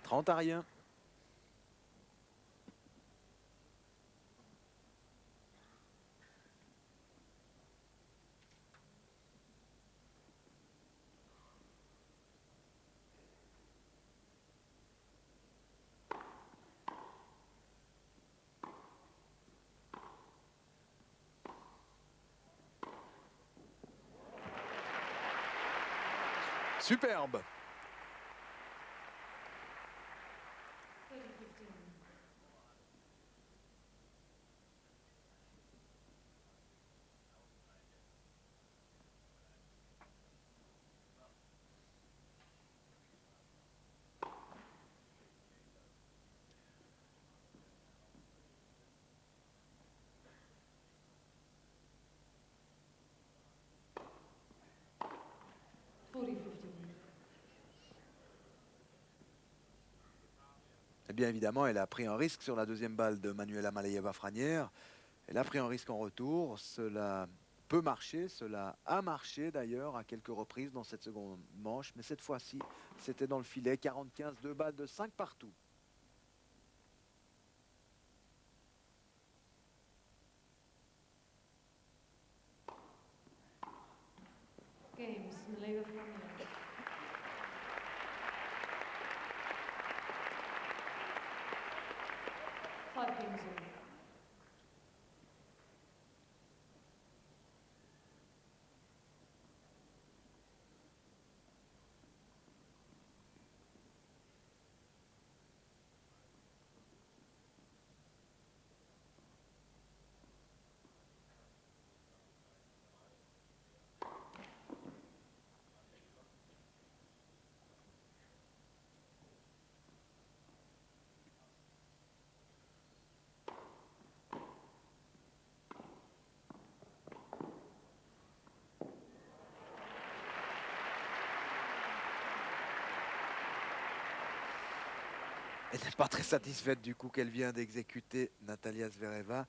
30-rien. Superbe. 30-15. Eh bien évidemment, elle a pris un risque sur la deuxième balle de Manuela Maleyeva-Franière. Elle a pris un risque en retour. Cela peut marcher. Cela a marché d'ailleurs à quelques reprises dans cette seconde manche, mais cette fois-ci, c'était dans le filet. 45, 2 balles de 5 partout. Games, Maleva Frenier. 5 games all. Elle n'est pas très satisfaite du coup qu'elle vient d'exécuter Natalia Zvereva.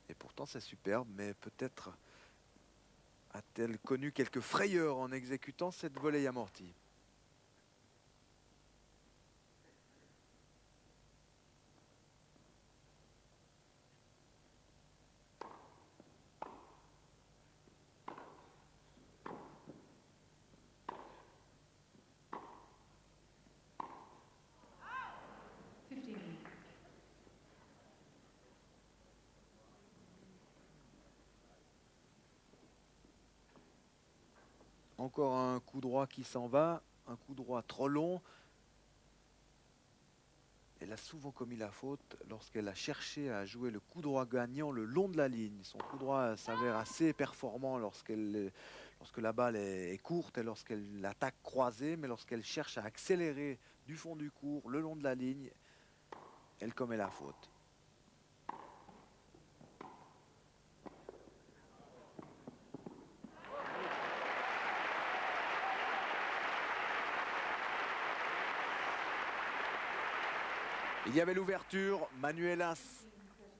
Et pourtant c'est superbe, mais peut-être a-t-elle connu quelques frayeurs en exécutant cette volée amortie. Encore un coup droit qui s'en va, un coup droit trop long. Elle a souvent commis la faute lorsqu'elle a cherché à jouer le coup droit gagnant le long de la ligne. Son coup droit s'avère assez performant lorsque la balle est courte et lorsqu'elle attaque croisée, mais lorsqu'elle cherche à accélérer du fond du court, le long de la ligne, elle commet la faute. Il y avait l'ouverture, Manuela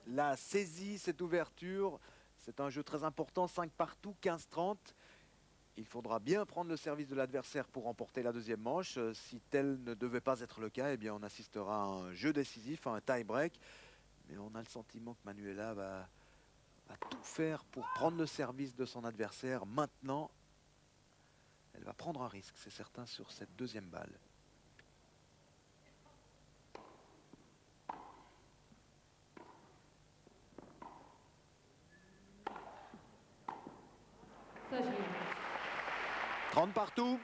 l'a saisi cette ouverture. C'est un jeu très important, 5 partout, 15-30. Il faudra bien prendre le service de l'adversaire pour remporter la deuxième manche. Si tel ne devait pas être le cas, eh bien on assistera à un jeu décisif, à un tie-break. Mais on a le sentiment que Manuela va tout faire pour prendre le service de son adversaire. Maintenant, elle va prendre un risque, c'est certain, sur cette deuxième balle. Thirty games. 30 partout.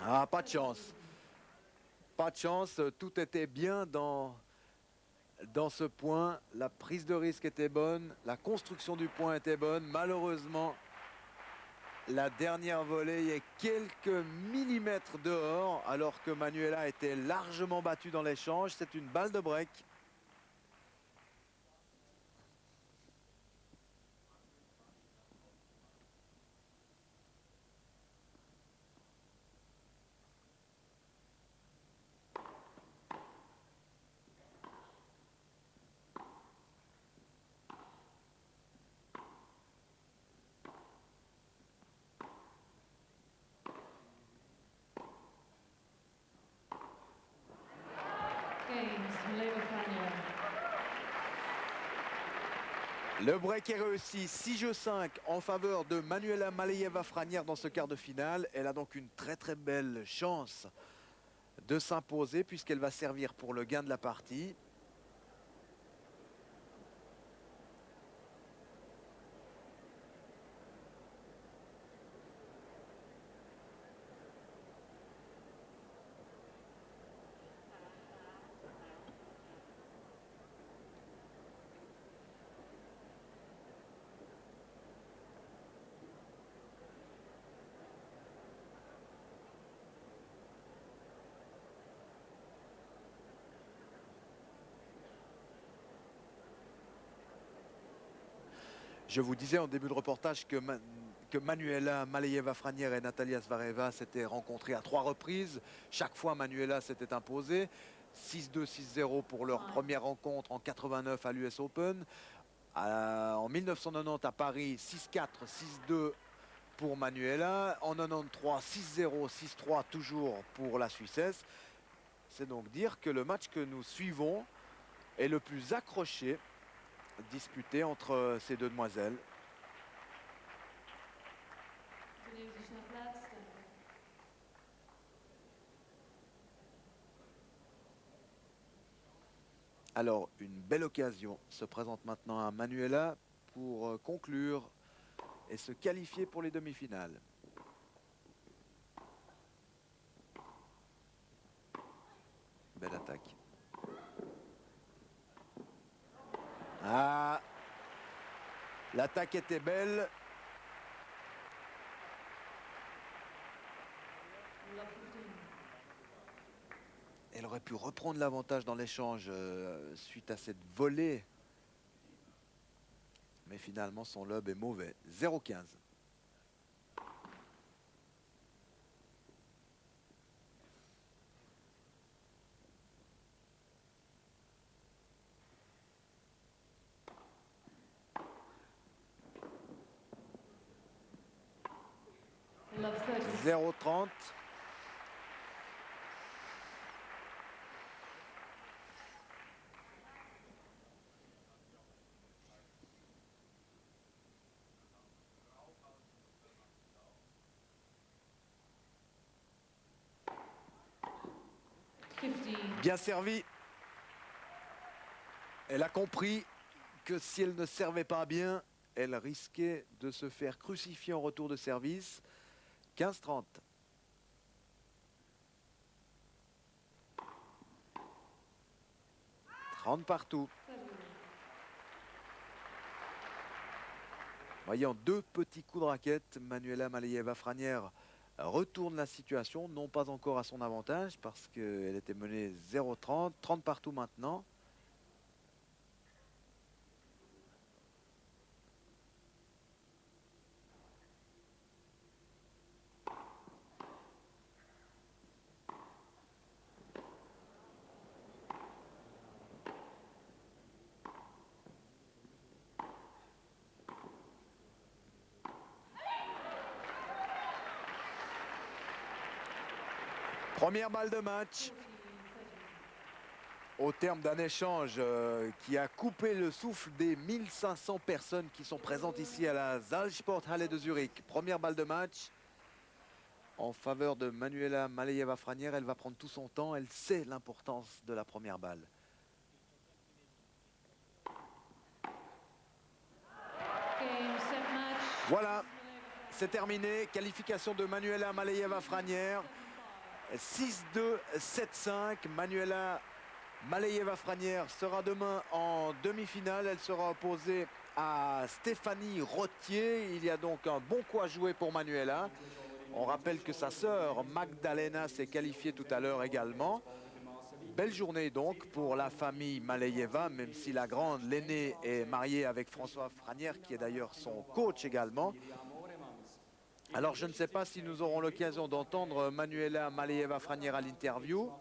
Ah, pas de chance. Pas de chance, tout était bien dans ce point. La prise de risque était bonne, la construction du point était bonne. Malheureusement, la dernière volée est quelques millimètres dehors, alors que Manuela était largement battue dans l'échange. C'est une balle de break. Games, Maleva Frenier. Le break est réussi, 6 jeux 5 en faveur de Manuela Maleeva-Franière dans ce quart de finale. Elle a donc une très très belle chance de s'imposer puisqu'elle va servir pour le gain de la partie. Je vous disais en début de reportage que Manuela Maleyeva-Franière et Natalia Zvereva s'étaient rencontrées à 3 reprises. Chaque fois, Manuela s'était imposée. 6-2, 6-0 pour leur première rencontre en 89 à l'US Open. En 1990 à Paris, 6-4, 6-2 pour Manuela. En 93, 6-0, 6-3 toujours pour la Suissesse. C'est donc dire que le match que nous suivons est le plus accroché disputé entre ces deux demoiselles. Tenez sich nach Platz, danke. Alors, une belle occasion se présente maintenant à Manuela pour conclure et se qualifier pour les demi-finales. Belle attaque. Ah, l'attaque était belle. Love 15. Elle aurait pu reprendre l'avantage dans l'échange suite à cette volée. Mais finalement, son lob est mauvais. 0-15. Love 30. 0-30. Bien servi. Elle a compris que si elle ne servait pas bien, elle risquait de se faire crucifier en retour de service. 15-30. Partout. Voyez, en 2 petits coups de raquette, Manuela Maleyeva-Franière retourne la situation, non pas encore à son avantage parce qu'elle était menée 0-30, 30 partout maintenant. Première balle de match. Au terme d'un échange qui a coupé le souffle des 1500 personnes qui sont présentes ici à la Salzsporthalle de Zurich. Première balle de match en faveur de Manuela Maleyeva-Franière. Elle va prendre tout son temps. Elle sait l'importance de la première balle. Game, set, match. Voilà, c'est terminé. Qualification de Manuela Maleyeva-Franière. 6-2, 7-5. Manuela Maleyeva-Franière sera demain en demi-finale. Elle sera opposée à Stéphanie Rottier. Il y a donc un bon coup à jouer pour Manuela. On rappelle que sa sœur Magdalena s'est qualifiée tout à l'heure également. Belle journée donc pour la famille Maleyeva, même si la grande, l'aînée, est mariée avec François Franière, qui est d'ailleurs son coach également. Alors je ne sais pas si nous aurons l'occasion d'entendre Manuela Maleyeva-Franière à l'interview.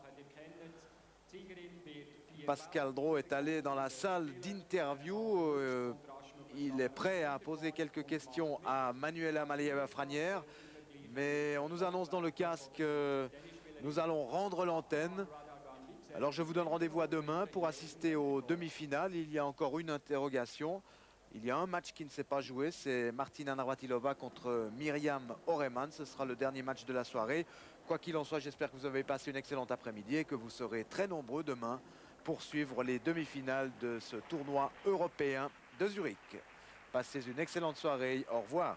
Pascal Drot est allé dans la salle d'interview. Il est prêt à poser quelques questions à Manuela Maleyeva-Franière. Mais on nous annonce dans le casque que nous allons rendre l'antenne. Alors je vous donne rendez-vous à demain pour assister aux demi-finales. Il y a encore une interrogation. Il y a un match qui ne s'est pas joué, c'est Martina Navratilova contre Myriam Oreman. Ce sera le dernier match de la soirée. Quoi qu'il en soit, j'espère que vous avez passé une excellente après-midi et que vous serez très nombreux demain pour suivre les demi-finales de ce tournoi européen de Zurich. Passez une excellente soirée. Au revoir.